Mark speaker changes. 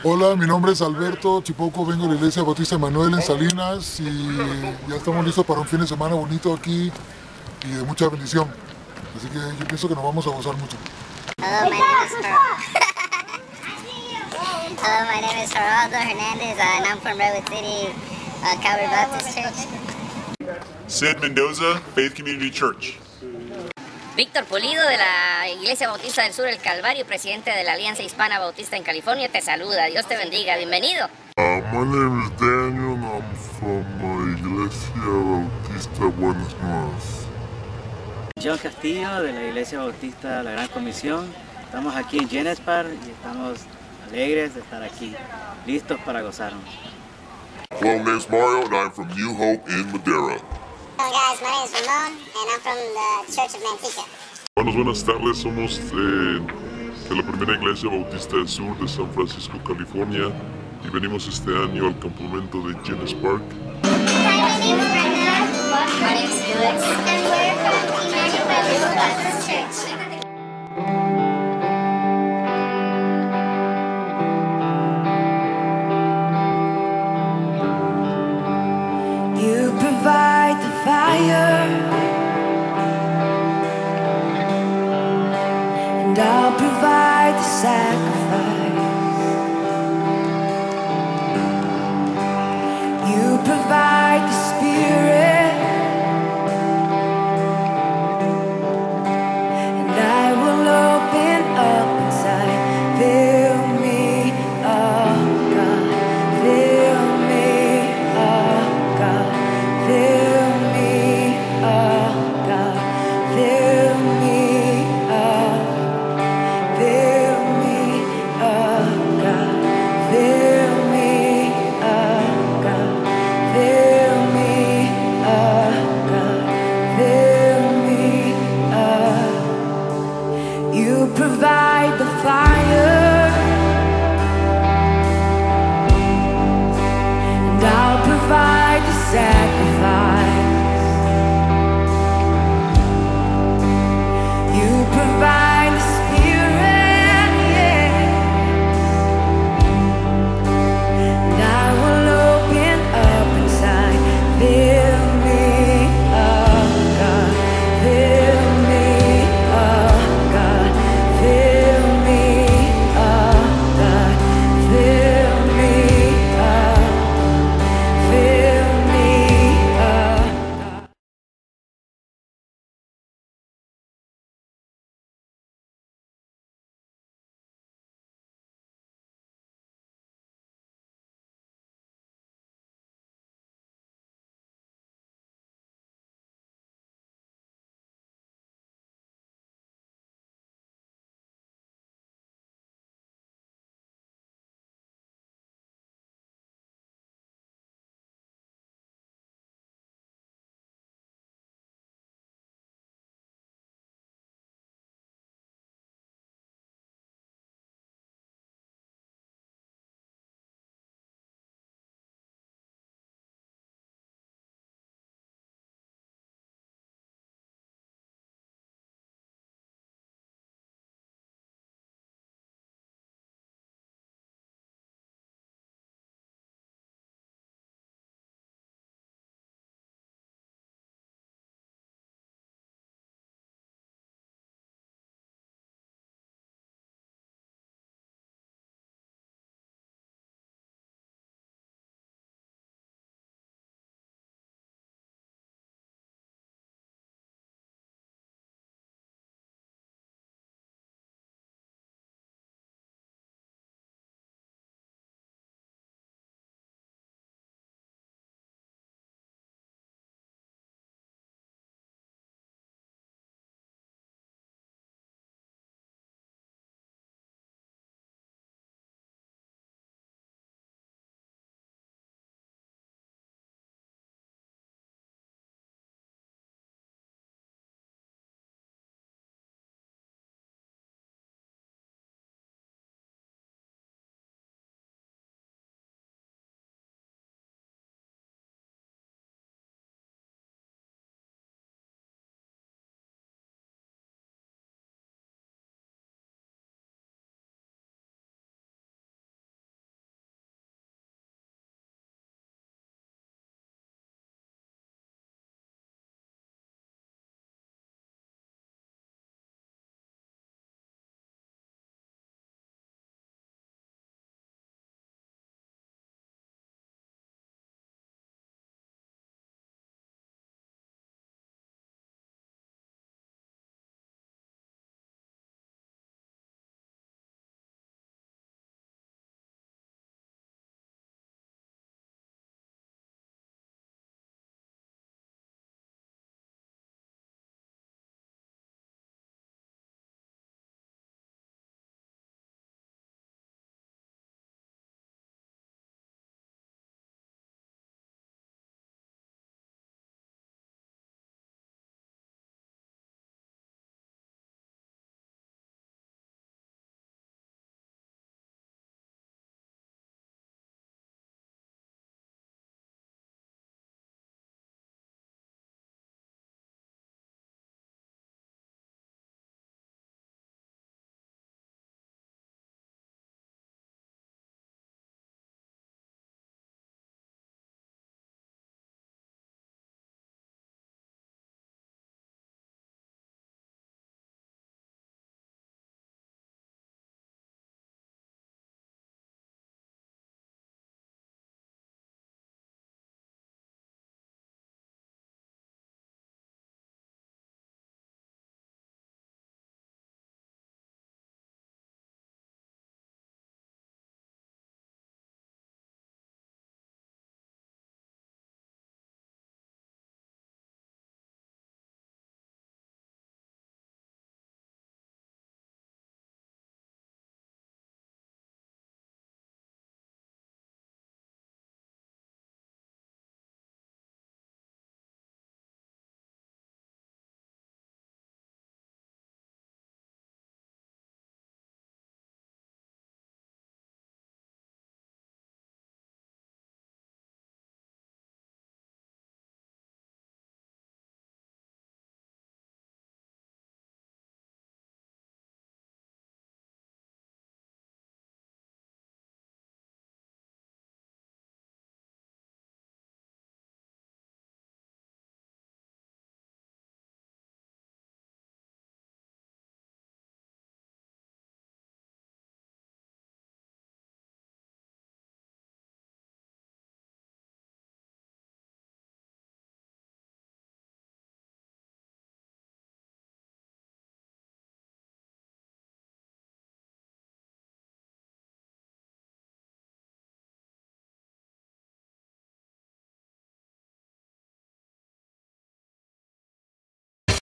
Speaker 1: Hola, mi nombre es Alberto Chipoco, vengo de la Iglesia Bautista Manuel en Salinas y ya estamos listos para un fin de semana bonito aquí y de mucha bendición. Así que yo pienso que nos vamos a gozar mucho.
Speaker 2: Hello, my name is Hello, my name is Geraldo Hernandez, and I'm from Redwood City, Calvary Baptist Church.
Speaker 3: Sid Mendoza, Faith Community Church.
Speaker 4: Víctor Pulido de la Iglesia Bautista del Sur, el Calvario, presidente de la Alianza Hispana Bautista en California, te saluda. Dios te bendiga. Bienvenido.
Speaker 5: My name is Daniel and I'm from Iglesia Bautista Buenas Nuevas.
Speaker 6: John Castillo de la Iglesia Bautista La Gran Comisión. Estamos aquí en Genespar y estamos alegres de estar aquí, listos para gozarnos.
Speaker 5: Hello, my name is Mario and I'm from New Hope in Madera.
Speaker 2: Hello guys, my name is Ramon, and I'm from the Church of Manteca.
Speaker 5: Buenas tardes, somos de la primera Iglesia Bautista del Sur de San Francisco, California y venimos este año al campamento de Genes Park.
Speaker 2: Hi, my name is Brenda. My name is Felix. And we're from Emmanuel Baptist Church.
Speaker 7: You provide the fire, and I'll provide the sacrifice.